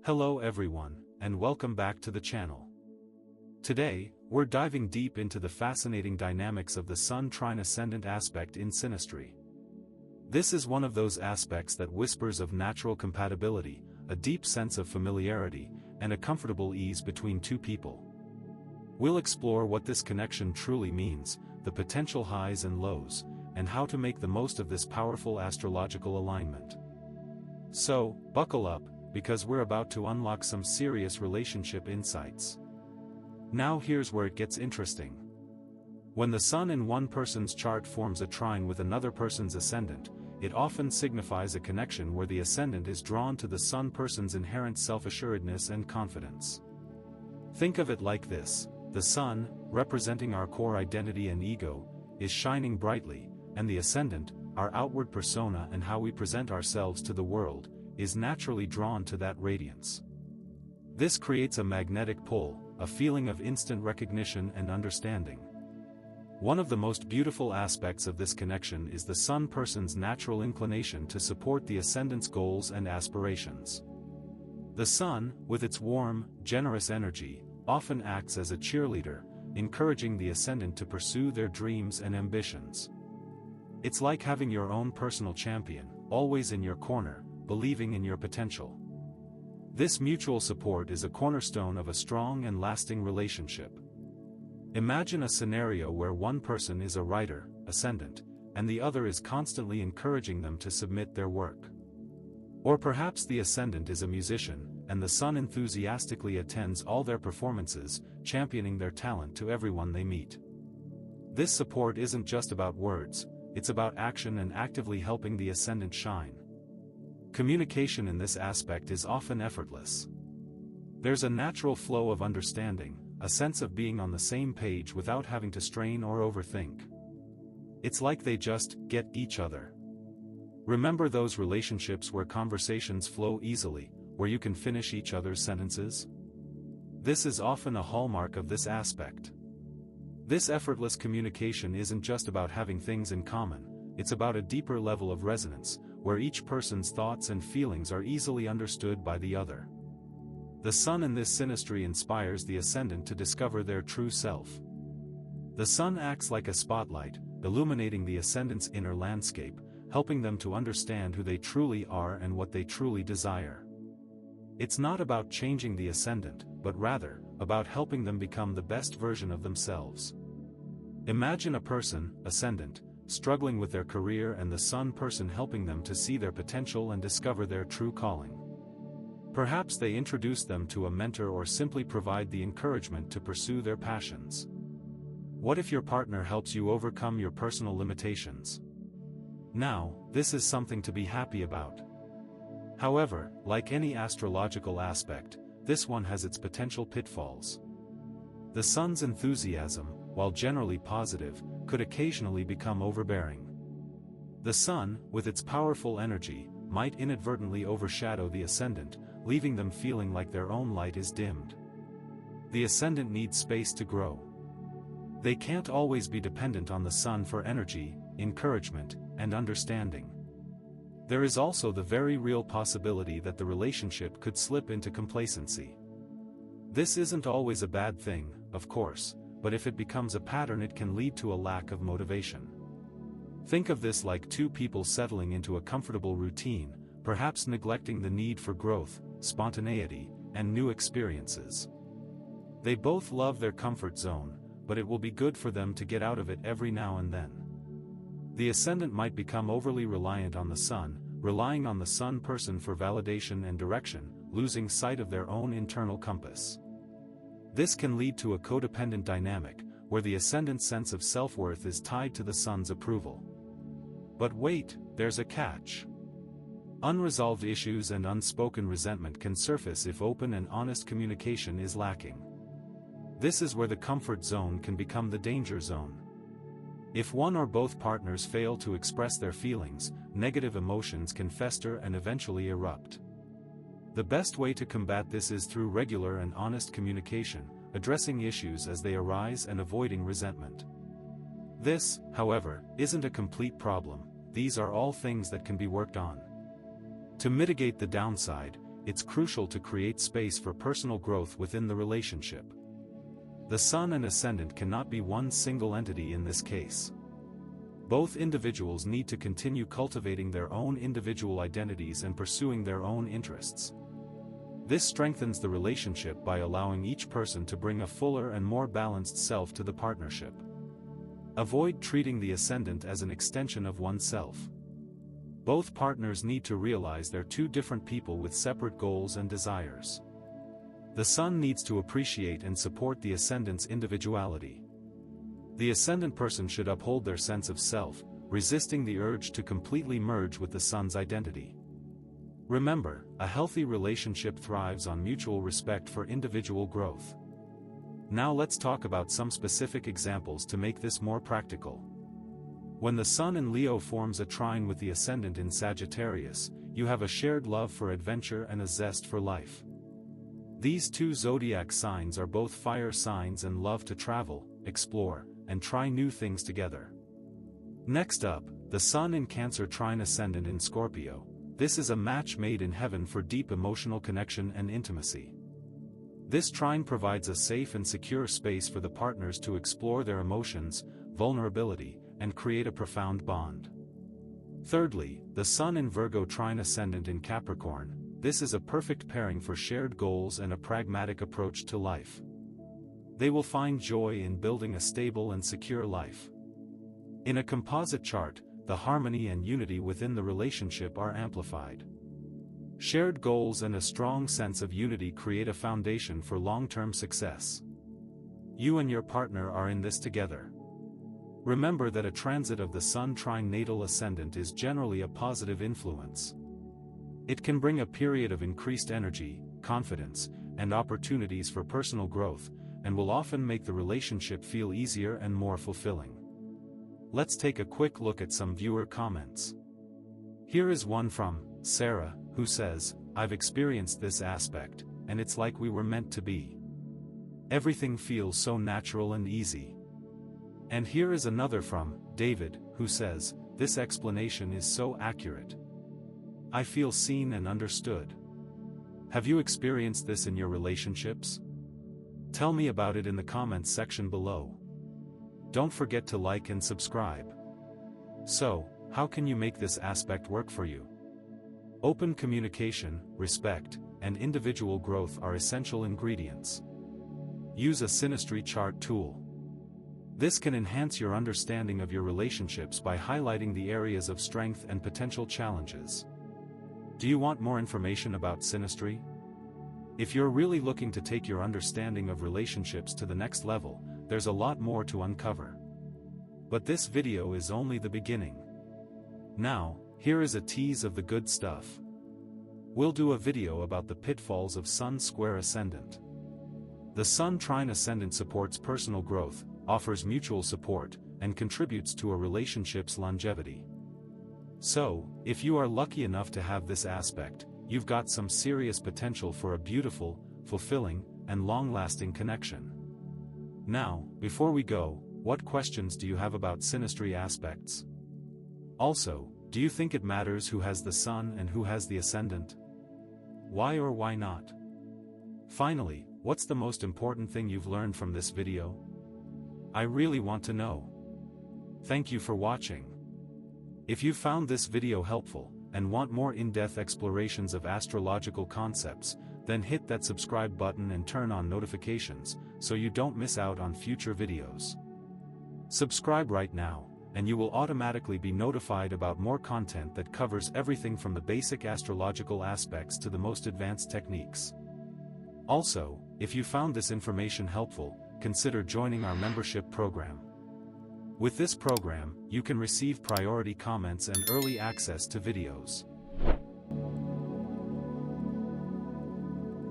Hello everyone, and welcome back to the channel. Today, we're diving deep into the fascinating dynamics of the Sun-Trine Ascendant aspect in synastry. This is one of those aspects that whispers of natural compatibility, a deep sense of familiarity, and a comfortable ease between two people. We'll explore what this connection truly means, the potential highs and lows, and how to make the most of this powerful astrological alignment. So, buckle up, because we're about to unlock some serious relationship insights. Now here's where it gets interesting. When the Sun in one person's chart forms a trine with another person's ascendant, it often signifies a connection where the ascendant is drawn to the Sun person's inherent self-assuredness and confidence. Think of it like this: the Sun, representing our core identity and ego, is shining brightly, and the ascendant, our outward persona and how we present ourselves to the world, is naturally drawn to that radiance. This creates a magnetic pull, a feeling of instant recognition and understanding. One of the most beautiful aspects of this connection is the Sun person's natural inclination to support the ascendant's goals and aspirations. The Sun, with its warm, generous energy, often acts as a cheerleader, encouraging the ascendant to pursue their dreams and ambitions. It's like having your own personal champion, always in your corner, believing in your potential. This mutual support is a cornerstone of a strong and lasting relationship. Imagine a scenario where one person is a writer, ascendant, and the other is constantly encouraging them to submit their work. Or perhaps the ascendant is a musician, and the Sun enthusiastically attends all their performances, championing their talent to everyone they meet. This support isn't just about words, it's about action and actively helping the ascendant shine. Communication in this aspect is often effortless. There's a natural flow of understanding, a sense of being on the same page without having to strain or overthink. It's like they just get each other. Remember those relationships where conversations flow easily, where you can finish each other's sentences? This is often a hallmark of this aspect. This effortless communication isn't just about having things in common, it's about a deeper level of resonance, where each person's thoughts and feelings are easily understood by the other. The Sun in this synastry inspires the ascendant to discover their true self. The Sun acts like a spotlight, illuminating the ascendant's inner landscape, helping them to understand who they truly are and what they truly desire. It's not about changing the ascendant, but rather, about helping them become the best version of themselves. Imagine a person, ascendant, struggling with their career and the Sun person helping them to see their potential and discover their true calling. Perhaps they introduce them to a mentor or simply provide the encouragement to pursue their passions. What if your partner helps you overcome your personal limitations? Now, this is something to be happy about. However, like any astrological aspect, this one has its potential pitfalls. The Sun's enthusiasm, while generally positive, could occasionally become overbearing. The Sun, with its powerful energy, might inadvertently overshadow the ascendant, leaving them feeling like their own light is dimmed. The ascendant needs space to grow. They can't always be dependent on the Sun for energy, encouragement, and understanding. There is also the very real possibility that the relationship could slip into complacency. This isn't always a bad thing, of course, but if it becomes a pattern it can lead to a lack of motivation. Think of this like two people settling into a comfortable routine, perhaps neglecting the need for growth, spontaneity, and new experiences. They both love their comfort zone, but it will be good for them to get out of it every now and then. The ascendant might become overly reliant on the Sun, relying on the Sun person for validation and direction, losing sight of their own internal compass. This can lead to a codependent dynamic, where the ascendant's sense of self-worth is tied to the Sun's approval. But wait, there's a catch. Unresolved issues and unspoken resentment can surface if open and honest communication is lacking. This is where the comfort zone can become the danger zone. If one or both partners fail to express their feelings, negative emotions can fester and eventually erupt. The best way to combat this is through regular and honest communication, addressing issues as they arise and avoiding resentment. This, however, isn't a complete problem. These are all things that can be worked on. To mitigate the downside, it's crucial to create space for personal growth within the relationship. The Sun and Ascendant cannot be one single entity in this case. Both individuals need to continue cultivating their own individual identities and pursuing their own interests. This strengthens the relationship by allowing each person to bring a fuller and more balanced self to the partnership. Avoid treating the Ascendant as an extension of oneself. Both partners need to realize they're two different people with separate goals and desires. The Sun needs to appreciate and support the Ascendant's individuality. The Ascendant person should uphold their sense of self, resisting the urge to completely merge with the Sun's identity. Remember, a healthy relationship thrives on mutual respect for individual growth. Now let's talk about some specific examples to make this more practical. When the Sun in Leo forms a trine with the Ascendant in Sagittarius, you have a shared love for adventure and a zest for life. These two zodiac signs are both fire signs and love to travel, explore, and try new things together. Next up, the Sun in Cancer trine Ascendant in Scorpio. This is a match made in heaven for deep emotional connection and intimacy. This trine provides a safe and secure space for the partners to explore their emotions, vulnerability, and create a profound bond. Thirdly, the Sun in Virgo trine Ascendant in Capricorn. This is a perfect pairing for shared goals and a pragmatic approach to life. They will find joy in building a stable and secure life. In a composite chart, the harmony and unity within the relationship are amplified. Shared goals and a strong sense of unity create a foundation for long-term success. You and your partner are in this together. Remember that a transit of the Sun trine natal Ascendant is generally a positive influence. It can bring a period of increased energy, confidence, and opportunities for personal growth, and will often make the relationship feel easier and more fulfilling. Let's take a quick look at some viewer comments. Here is one from Sarah, who says, "I've experienced this aspect, and it's like we were meant to be. Everything feels so natural and easy." And here is another from David, who says, "This explanation is so accurate. I feel seen and understood." Have you experienced this in your relationships? Tell me about it in the comments section below. Don't forget to like and subscribe. So, how can you make this aspect work for you? Open communication, respect, and individual growth are essential ingredients. Use a synastry chart tool. This can enhance your understanding of your relationships by highlighting the areas of strength and potential challenges. Do you want more information about synastry? If you're really looking to take your understanding of relationships to the next level, there's a lot more to uncover. But this video is only the beginning. Now, here is a tease of the good stuff. We'll do a video about the pitfalls of Sun square Ascendant. The Sun trine Ascendant supports personal growth, offers mutual support, and contributes to a relationship's longevity. So, if you are lucky enough to have this aspect, you've got some serious potential for a beautiful, fulfilling, and long-lasting connection. Now, before we go, what questions do you have about synastry aspects? Also, do you think it matters who has the Sun and who has the Ascendant? Why or why not? Finally, what's the most important thing you've learned from this video? I really want to know. Thank you for watching. If you found this video helpful, and want more in-depth explorations of astrological concepts, then hit that subscribe button and turn on notifications, so you don't miss out on future videos. Subscribe right now, and you will automatically be notified about more content that covers everything from the basic astrological aspects to the most advanced techniques. Also, if you found this information helpful, consider joining our membership program. With this program, you can receive priority comments and early access to videos.